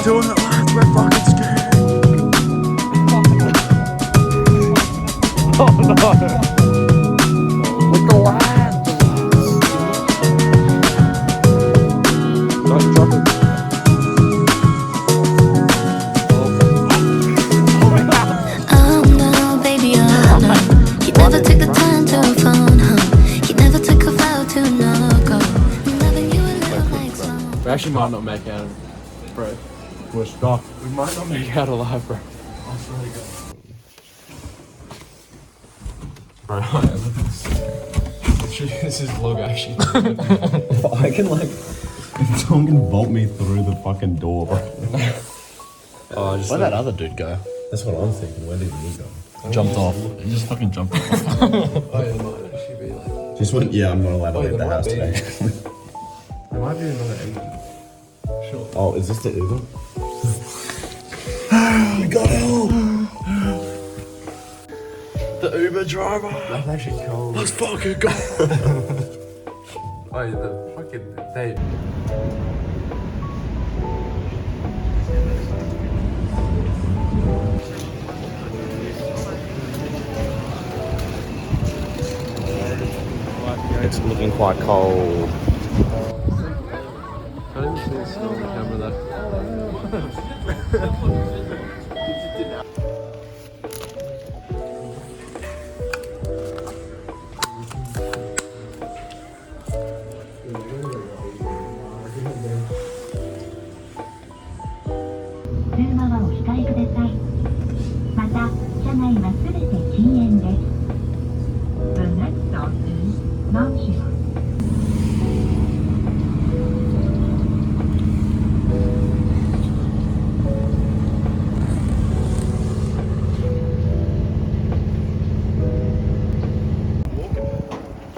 doing it, lads. We're fucking scared. Oh no. With the lads. Don't drop it. Oh no, baby, oh no. You never took the time to phone home. You never took a vow to no go. Loving you a little like song. We actually might not make out, bro. We're stuck. We might not make out alive, bro. Bro, this is vlog actually. If I can if someone can bolt me through the fucking door, bro. Where'd that other dude go? That's what I'm thinking. Where did he go? Jumped off. He just fucking jumped off. Just went, yeah, I'm not allowed to leave the house today. There might be another engine. Sure. Oh, is this the Uber? We got help! The Uber driver. That's actually cold. Let's fucking go. Oh, yeah, the fucking tape. It's looking quite cold. I didn't see the snow on the camera though.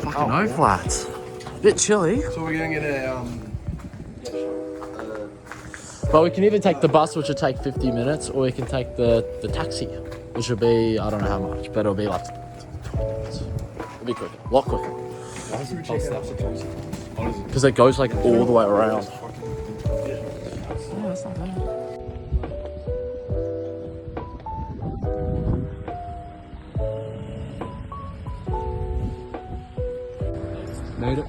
Fucking no flats. Bit chilly. So we're gonna get a But we can either take the bus, which will take 50 minutes, or we can take the taxi, which will be, I don't know how much, but it'll be like 20 minutes. It'll be quicker, a lot quicker. Because it goes like all the way around. Yeah, that's not bad. Made it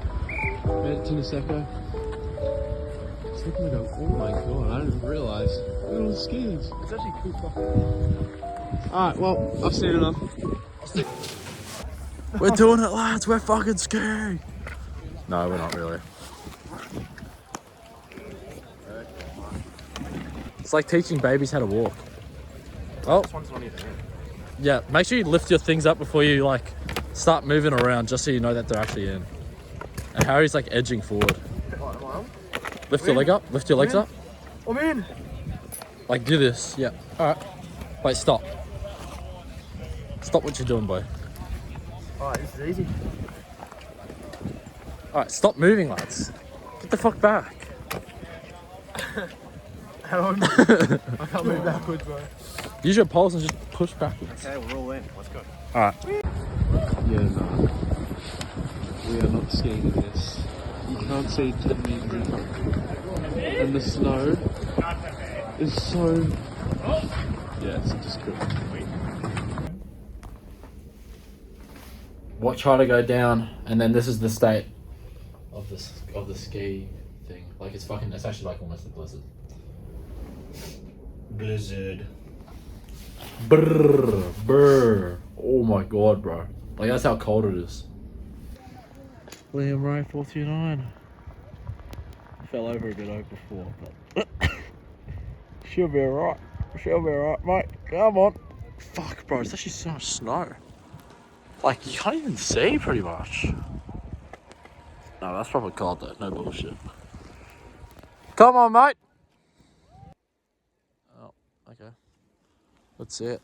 to Niseko. It's looking like oh my god, I didn't realise. Look at all the skis. It's actually cool stuff. Alright, well, I've seen enough. We're doing it, lads. We're fucking scared. No, we're not really. It's like teaching babies how to walk. Oh. Yeah, make sure you lift your things up before you like start moving around, just so you know that they're actually in. And Harry's like edging forward. Lift your leg up. Lift your legs up. I'm in. Like do this. Yeah. All right. Wait. Stop. Stop what you're doing, boy. Alright, this is easy. All right. Stop moving, lads. Get the fuck back. How do I can't move backwards, bro. Use your poles and just push backwards. Okay, we're all in. Let's go. All right. Yeah, no. We are not skiing in this. You can't see 10 meters. And the snow is so... Yeah, it's just good. Watch her to go down, and then this is the state of the ski thing. Like it's actually like almost a blizzard. Blizzard. Brrr, brrr. Oh my god, bro. Like that's how cold it is. Liam Ray 429. Fell over a bit over before, but she'll be alright. She'll be alright, mate. Come on. Fuck, bro. It's actually so much snow. Like you can't even see pretty much. No, that's probably cold though. No bullshit. Come on, mate. Oh, okay. Let's see it.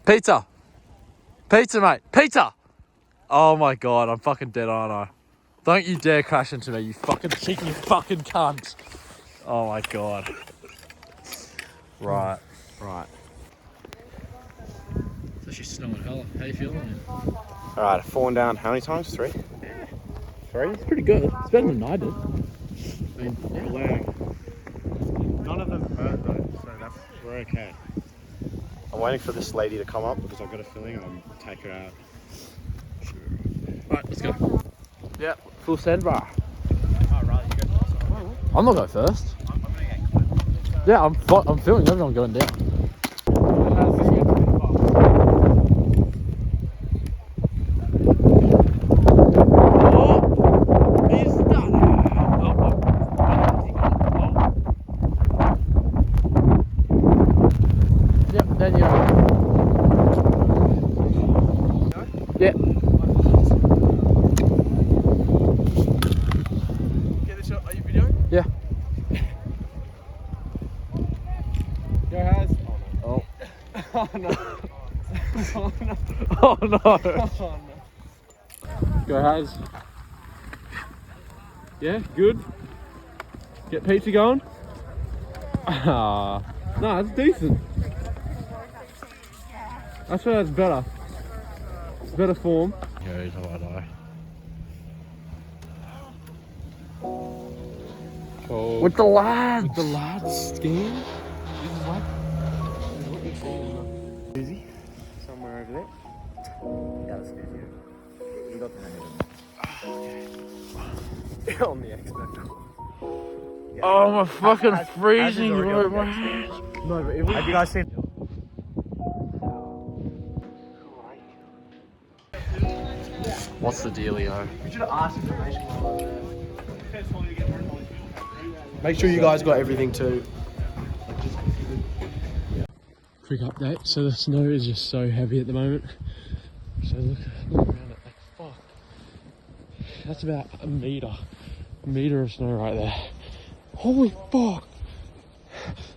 Pizza. Pizza, mate. Pizza. Oh my god, I'm fucking dead, aren't I? Don't you dare crash into me, you fucking cheeky fucking cunt. Oh my god. Right. It's actually snowing hella. How you feeling? Alright, fallen down how many times? 3? Yeah. 3? It's pretty good. It's better than I did. I mean, yeah. We're okay. I'm waiting for this lady to come up because I've got a feeling I'll take her out. Right, let's go. Yeah, full send bar. Oh, right, you go first. I'm not going first. I'm gonna get clipped. Yeah, I'm feeling everyone going down. Yep, then you. Yeah. Get this shot. Are you videoing? Yeah. Go, Haz. Oh. Oh no. Oh no. Oh no. Oh no. Go, Haz. Yeah, good. Get pizza going. Ah, no, it's decent. I swear it's better. It's better form. Yeah, he's a eye. Oh. With the lads. With the lads skiing. This is what you see. Easy. Somewhere over there. Yeah, that's easier. You got the hang of it. On the expert. Oh, my fucking Haz freezing, is already bro. on the My hands. No, but if we... Have you guys seen? What's the dealio? We should have asked information. Make sure you guys got everything too. Quick update. So the snow is just so heavy at the moment. So look around it. Like, fuck. That's about a meter of snow right there. Holy fuck!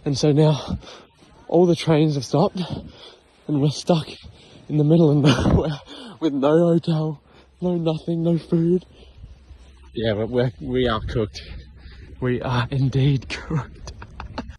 And so now all the trains have stopped, and we're stuck in the middle of nowhere with no hotel, no nothing, no food. Yeah, but we are cooked. We are indeed cooked.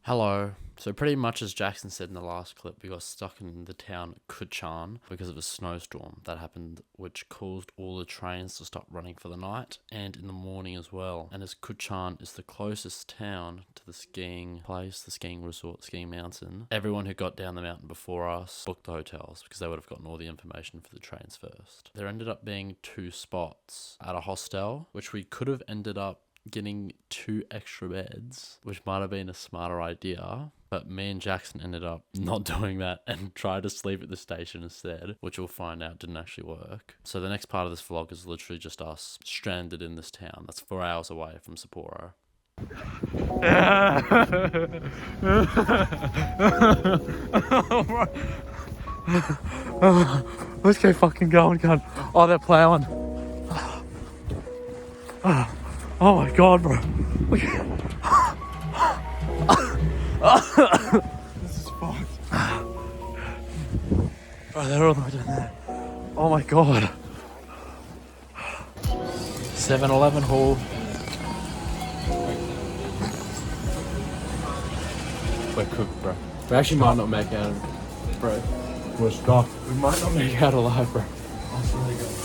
Hello. So pretty much as Jackson said in the last clip, we got stuck in the town Kutchan because of a snowstorm that happened, which caused all the trains to stop running for the night and in the morning as well. And as Kutchan is the closest town to the skiing place, the skiing resort, skiing mountain, everyone who got down the mountain before us booked the hotels because they would have gotten all the information for the trains first. There ended up being 2 spots at a hostel, which we could have ended up getting 2 extra beds, which might have been a smarter idea, but me and Jackson ended up not doing that and tried to sleep at the station instead, which we'll find out didn't actually work. So the next part of this vlog is literally just us stranded in this town that's 4 hours away from Sapporo. Let's get fucking going, gun. Oh, they're plowing. Oh my god, bro. Look at This is fucked. bro, they're all the way down there. Oh my god. 7-Eleven haul. We're cooked, bro. We actually might not make out, bro. We're stuck. We might not make out alive, bro. I swear to God.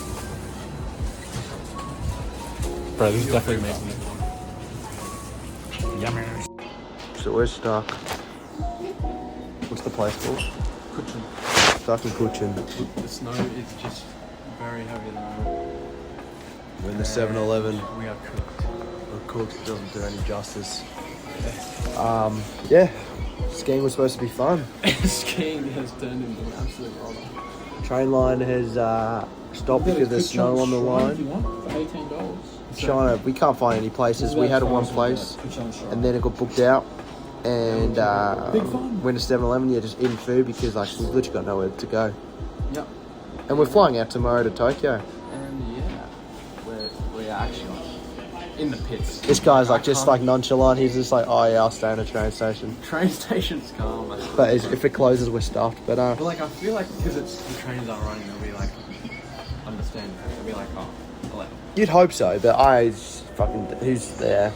Bro, this is definitely making it. Yummy. So we're stuck. What's the place called? Kutchan. Stuck in Kutchan. The snow is just very heavy at the moment. We're in the 7-Eleven. We are cooked. We're cooked. Doesn't do any justice. Yeah. Skiing was supposed to be fun. Skiing has turned into an absolute roller. Train line has stopped because there's snow on the line. You want for $18. China, we can't find any places. We had one place, and then it got booked out. And went to 7-Eleven, yeah, just eating food because like we've literally got nowhere to go. Yep. And we're flying out tomorrow to Tokyo. And yeah, we're actually in the pits. This guy's like just like nonchalant. He's just like, oh yeah, I'll stay in a train station. Train station's calm. But if it closes, we're stuffed. But But like I feel like because it's the trains aren't running, they'll be like understand. They'll be like, oh, I'll let them. you'd hope so. But I fucking who's there?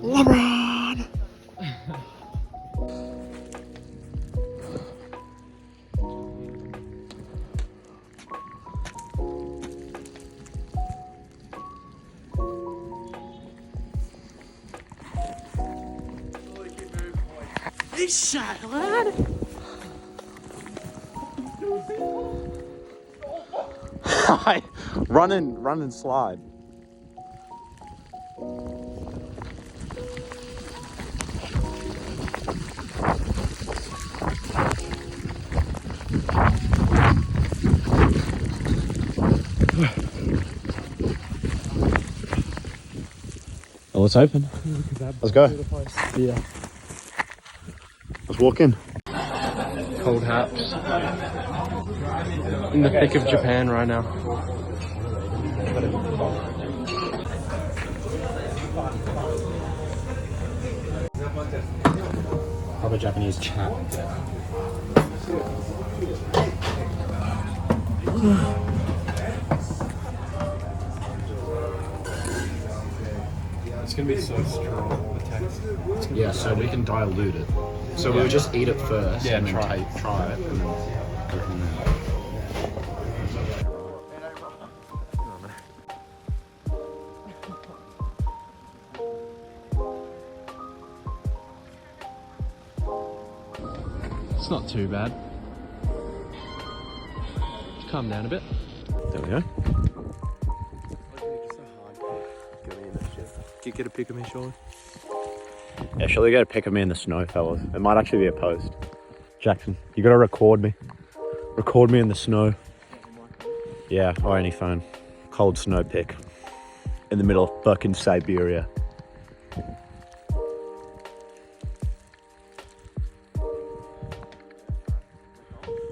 LeBron! Run and slide. Oh, it's open. Let's go. Yeah. Let's walk in. Cold haps. In the thick of Japan right now. Proper Japanese chat. It's gonna be so strong, the taste. Yeah, so we can dilute it. So we'll just eat it first. Yeah, and then try try it, and then go from there. It's not too bad. Just calm down a bit. There we go. Can you get a pic of me, Sean? Yeah, surely get a pic of me in the snow, fellas. It might actually be a post. Jackson, you gotta record me. Record me in the snow. Yeah, or any phone. Cold snow pic. In the middle of fucking Siberia.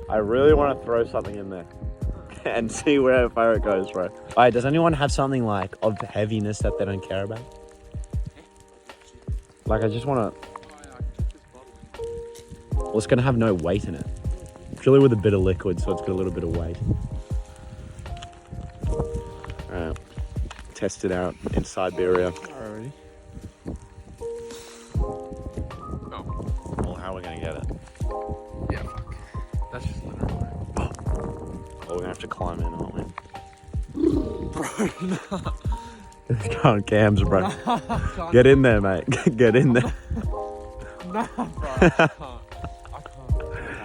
I really want to throw something in there and see where far it goes, bro. Alright, does anyone have something like of heaviness that they don't care about? Like, I just want to... Well, it's going to have no weight in it. Fill it with a bit of liquid so it's got a little bit of weight. Alright. Test it out in Siberia. Alrighty. Well, how are we going to get it? Yeah, fuck. That's just literally. Well, we're going to have to climb in, aren't we? Bro, no. It's going cams, bro. Get in there, mate. Get in there. Nah, bro. I can't.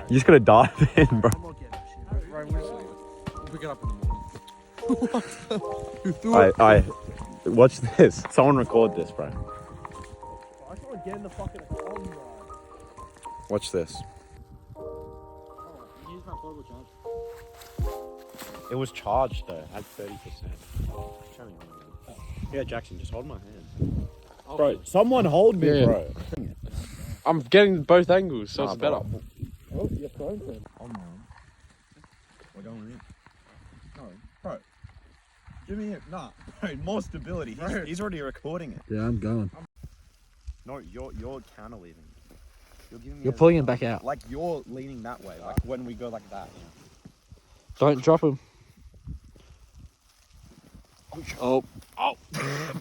You just got to dive in, bro. Right, we'll pick it up in the morning. What? Who threw it? I watch this. Someone record this, bro. I can't get in the fucking pond, bro. Watch this. Use my portable charge. It was charged though. It had 30%. Show me. Yeah, Jackson, just hold my hand. Bro, someone hold me, Yeah. bro. I'm getting both angles, so it's better. Oh, you're throwing them. We're going in. No, bro. Give me it. Nah, bro, more stability. He's already recording it. Yeah, I'm going. No, you're counter leaving. You're giving me You're pulling him back out. Like you're leaning that way, like when we go like that. Don't drop him. Oh. Oh.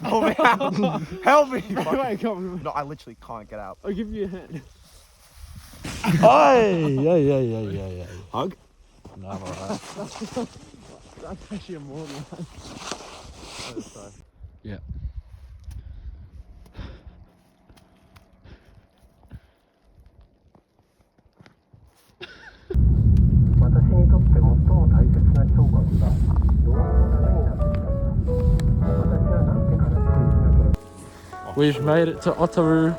Help me out. Help me. No, I literally can't get out. I'll give you a hand. Hey! Yeah. Hug? No, I'm alright. That's actually a more than Yeah. We've made it to Otaru.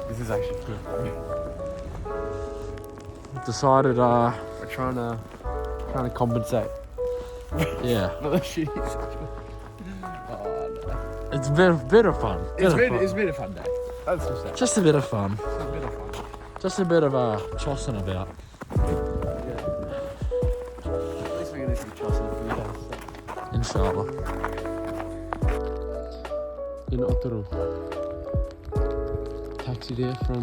This is actually good. Decided, We're trying to compensate. yeah. No, that shit is. It's a bit of fun. It's been a fun day. That's just that. Just a bit of fun. It's a bit of fun. Just a bit of chossing about. At least we're gonna see Chelsea for you guys. Inshallah. In Otaru. Taxi there from.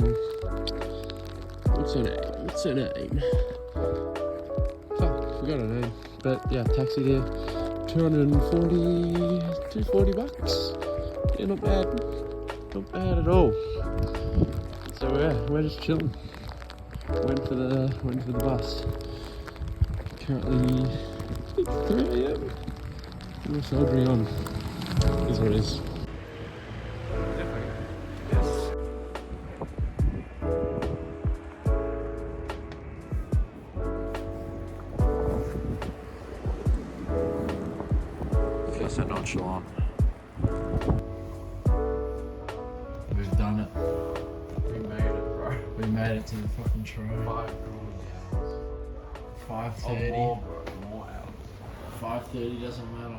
What's her name? Fuck, forgot her name. But yeah, taxi there. 240 bucks. Yeah, not bad. Not bad at all. So yeah, we're just chilling. Went for the bus. Currently 3 AM. We're soldiering on. Is what it is. Why so nonchalant? We've done it. We made it, bro. We made it to the fucking train. 5 hours. 5:30. More, bro. More hours. 5:30 doesn't matter.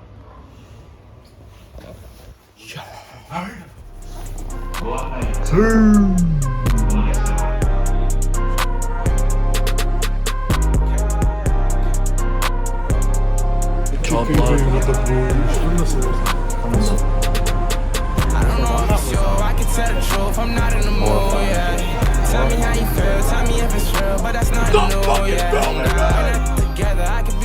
God blood. I don't know if it's sure, I can tell the truth, I'm not in the mood, yeah. Tell me how you feel, tell me if it's real, but that's not new, yeah. Together, I can